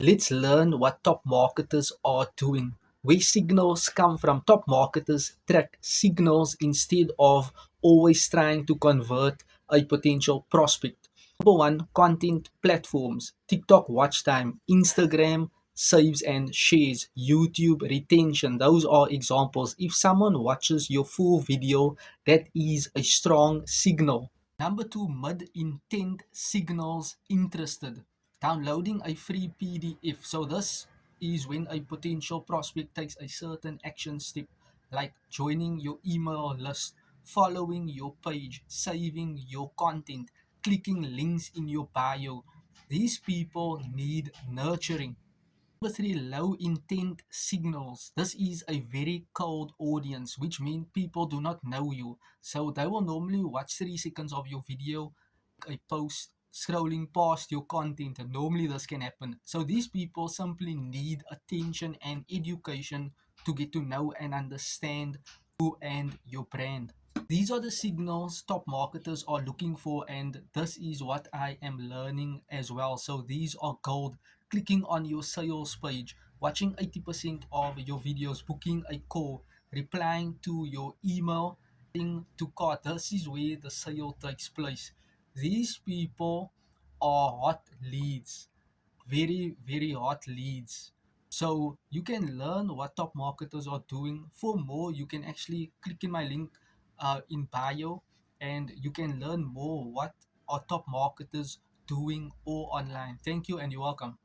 Let's learn what top marketers are doing. Where signals come from, top marketers track signals instead of always trying to convert a potential prospect. Number one, content platforms: TikTok watch time, Instagram saves and shares, YouTube retention. Those are examples. If someone watches your full video, that is a strong signal. Number two, mid intent signals interested. Downloading a free PDF. So this is when a potential prospect takes a certain action step, like joining your email list, following your page, saving your content, clicking links in your bio. These people need nurturing. Number three, low intent signals. This is a very cold audience, which means people do not know you. So they will normally watch 3 seconds of your video, a post, scrolling past your content, and normally this can happen. So these people simply need attention and education to get to know and understand you and your brand. These are the signals top marketers are looking for, and this is what I am learning as well. So these are gold. Clicking on your sales page, watching 80% of your videos, booking a call, replying to your email, adding to cart. This is where the sale takes place. These people are hot leads, very, very hot leads. So you can learn what top marketers are doing. For more, you can actually click in my link in bio, and you can learn more what are top marketers doing all online. Thank you, and you're welcome.